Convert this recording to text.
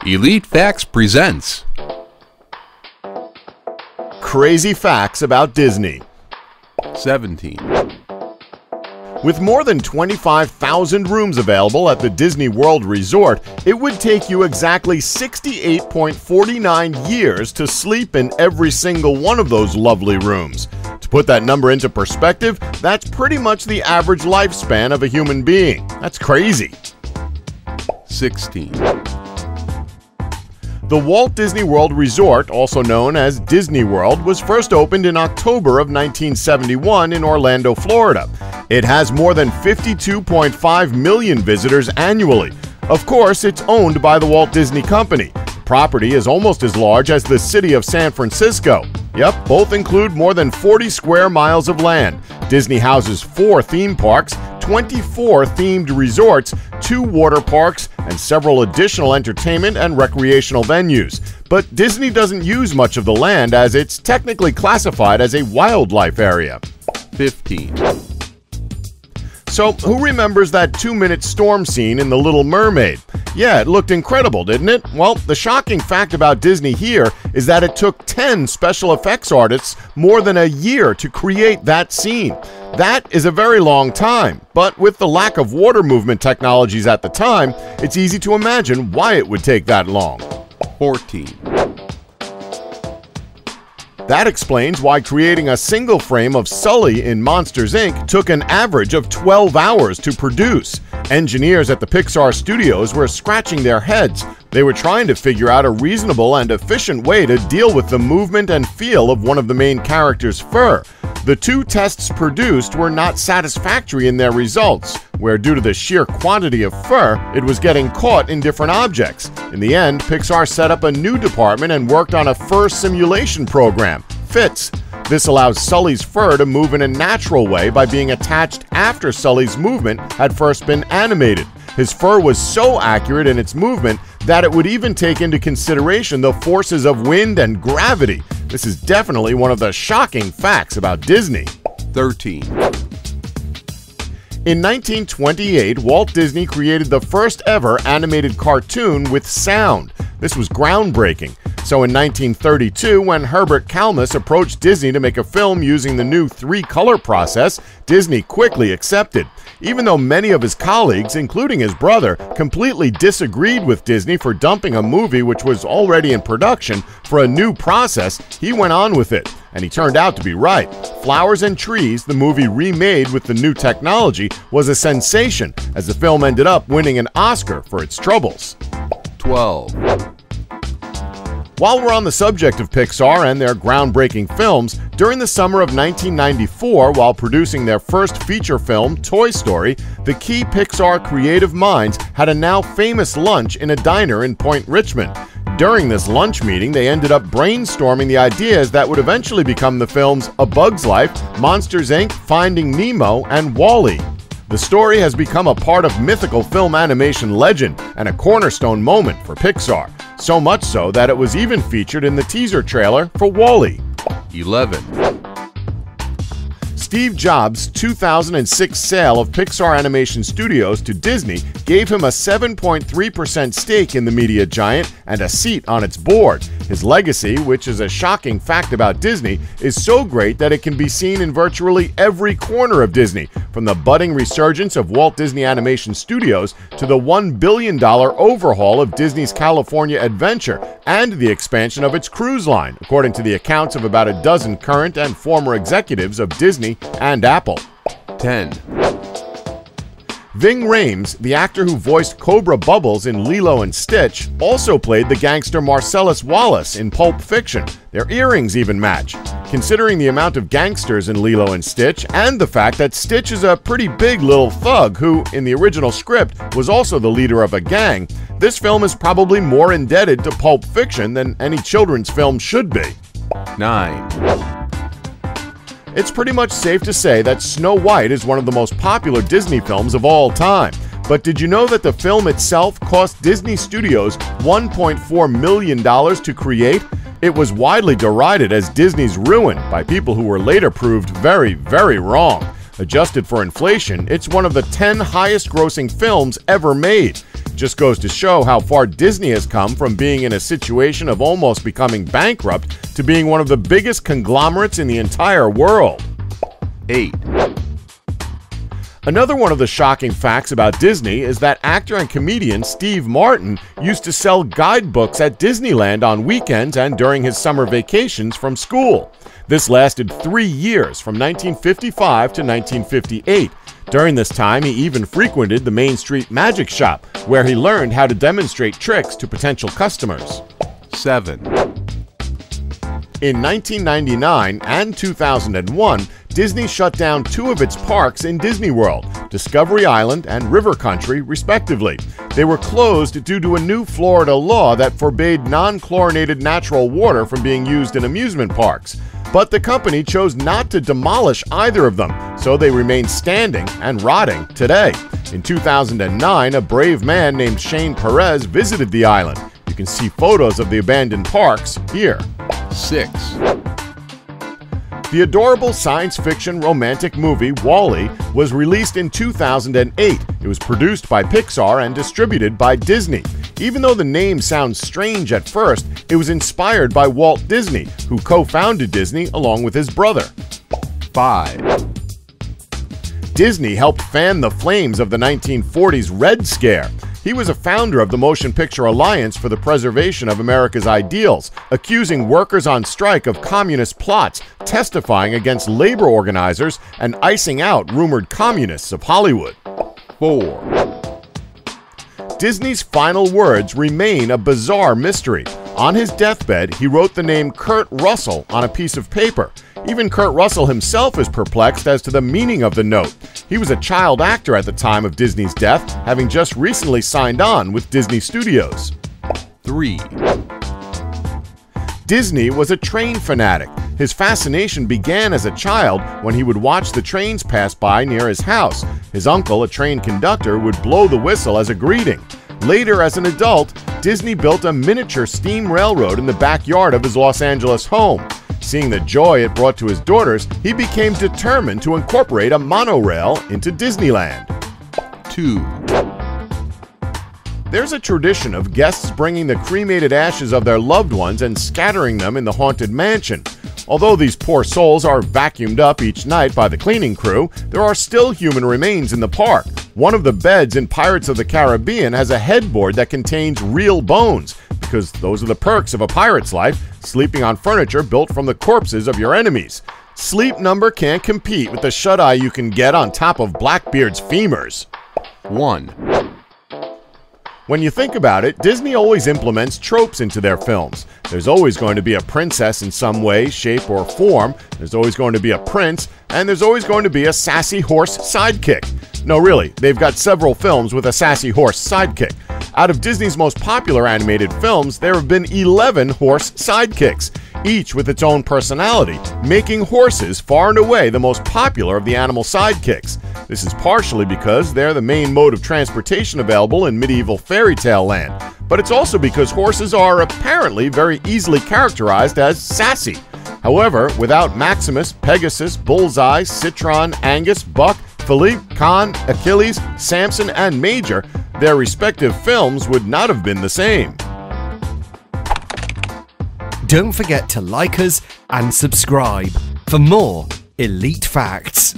Elite Facts presents Crazy Facts About Disney. 17. With more than 25,000 rooms available at the Disney World Resort, it would take you exactly 68.49 years to sleep in every single one of those lovely rooms. To put that number into perspective, that's pretty much the average lifespan of a human being. That's crazy. 16. The Walt Disney World Resort, also known as Disney World, was first opened in October of 1971 in Orlando, Florida. It has more than 52.5 million visitors annually. Of course, it's owned by the Walt Disney Company. The property is almost as large as the city of San Francisco. Yep, both include more than 40 square miles of land. Disney houses 4 theme parks, 24 themed resorts, 2 water parks, and several additional entertainment and recreational venues. But Disney doesn't use much of the land as it's technically classified as a wildlife area. 15. So, who remembers that 2-minute storm scene in The Little Mermaid? Yeah, it looked incredible, didn't it? Well, the shocking fact about Disney here is that it took 10 special effects artists more than a year to create that scene. That is a very long time, but with the lack of water movement technologies at the time, it's easy to imagine why it would take that long. 14. That explains why creating a single frame of Sully in Monsters, Inc. took an average of 12 hours to produce. Engineers at the Pixar studios were scratching their heads. They were trying to figure out a reasonable and efficient way to deal with the movement and feel of one of the main characters' fur. The 2 tests produced were not satisfactory in their results, where due to the sheer quantity of fur, it was getting caught in different objects. In the end, Pixar set up a new department and worked on a fur simulation program, FITS. This allows Sully's fur to move in a natural way by being attached after Sully's movement had first been animated. His fur was so accurate in its movement that it would even take into consideration the forces of wind and gravity. This is definitely one of the shocking facts about Disney. 13. In 1928, Walt Disney created the first ever animated cartoon with sound. This was groundbreaking. So in 1932, when Herbert Kalmus approached Disney to make a film using the new 3-color process, Disney quickly accepted. Even though many of his colleagues, including his brother, completely disagreed with Disney for dumping a movie which was already in production for a new process, he went on with it. And he turned out to be right. Flowers and Trees, the movie remade with the new technology, was a sensation, as the film ended up winning an Oscar for its troubles. 12. While we're on the subject of Pixar and their groundbreaking films, during the summer of 1994, while producing their first feature film, Toy Story, the key Pixar creative minds had a now famous lunch in a diner in Point Richmond. During this lunch meeting, they ended up brainstorming the ideas that would eventually become the films A Bug's Life, Monsters, Inc., Finding Nemo, and WALL-E. The story has become a part of mythical film animation legend and a cornerstone moment for Pixar. So much so that it was even featured in the teaser trailer for WALL-E. 11. Steve Jobs' 2006 sale of Pixar Animation Studios to Disney gave him a 7.3% stake in the media giant and a seat on its board. His legacy, which is a shocking fact about Disney, is so great that it can be seen in virtually every corner of Disney, from the budding resurgence of Walt Disney Animation Studios to the $1 billion overhaul of Disney's California Adventure and the expansion of its cruise line, according to the accounts of about a dozen current and former executives of Disney and Apple. 10. Ving Rhames, the actor who voiced Cobra Bubbles in Lilo and Stitch, also played the gangster Marcellus Wallace in Pulp Fiction. Their earrings even match. Considering the amount of gangsters in Lilo and Stitch, and the fact that Stitch is a pretty big little thug who, in the original script, was also the leader of a gang, this film is probably more indebted to Pulp Fiction than any children's film should be. 9. It's pretty much safe to say that Snow White is one of the most popular Disney films of all time. But did you know that the film itself cost Disney Studios $1.4 million to create? It was widely derided as Disney's ruin by people who were later proved very, very wrong. Adjusted for inflation, it's one of the 10 highest-grossing films ever made. Just goes to show how far Disney has come from being in a situation of almost becoming bankrupt to being one of the biggest conglomerates in the entire world. 8, Another one of the shocking facts about Disney is that actor and comedian Steve Martin used to sell guidebooks at Disneyland on weekends and during his summer vacations from school. This lasted 3 years, from 1955 to 1958. During this time, he even frequented the Main Street Magic Shop, where he learned how to demonstrate tricks to potential customers. 7, In 1999 and 2001, Disney shut down 2 of its parks in Disney World, Discovery Island and River Country, respectively. They were closed due to a new Florida law that forbade non-chlorinated natural water from being used in amusement parks. But the company chose not to demolish either of them, so they remain standing and rotting today. In 2009, a brave man named Shane Perez visited the island. You can see photos of the abandoned parks here. 6, The adorable science fiction romantic movie WALL-E was released in 2008. It was produced by Pixar and distributed by Disney. Even though the name sounds strange at first, it was inspired by Walt Disney, who co-founded Disney along with his brother. 5, Disney helped fan the flames of the 1940s Red Scare. He was a founder of the Motion Picture Alliance for the Preservation of America's Ideals, accusing workers on strike of communist plots, testifying against labor organizers, and icing out rumored communists of Hollywood. 4, Disney's final words remain a bizarre mystery. On his deathbed, he wrote the name Kurt Russell on a piece of paper. Even Kurt Russell himself is perplexed as to the meaning of the note. He was a child actor at the time of Disney's death, having just recently signed on with Disney Studios. 3, Disney was a train fanatic. His fascination began as a child when he would watch the trains pass by near his house. His uncle, a train conductor, would blow the whistle as a greeting. Later, as an adult, Disney built a miniature steam railroad in the backyard of his Los Angeles home. Seeing the joy it brought to his daughters, he became determined to incorporate a monorail into Disneyland. 2, There's a tradition of guests bringing the cremated ashes of their loved ones and scattering them in the haunted mansion. Although these poor souls are vacuumed up each night by the cleaning crew, there are still human remains in the park. One of the beds in Pirates of the Caribbean has a headboard that contains real bones, because those are the perks of a pirate's life, sleeping on furniture built from the corpses of your enemies. Sleep Number can't compete with the shut-eye you can get on top of Blackbeard's femurs. 1, When you think about it, Disney always implements tropes into their films. There's always going to be a princess in some way, shape, or form. There's always going to be a prince, and there's always going to be a sassy horse sidekick. No, really, they've got several films with a sassy horse sidekick. Out of Disney's most popular animated films, there have been 11 horse sidekicks, each with its own personality, making horses far and away the most popular of the animal sidekicks. This is partially because they're the main mode of transportation available in medieval fairy tale land, but it's also because horses are apparently very easily characterized as sassy. However, without Maximus, Pegasus, Bullseye, Citron, Angus, Buck, Philippe, Khan, Achilles, Samson, and Major, their respective films would not have been the same. Don't forget to like us and subscribe for more elite facts.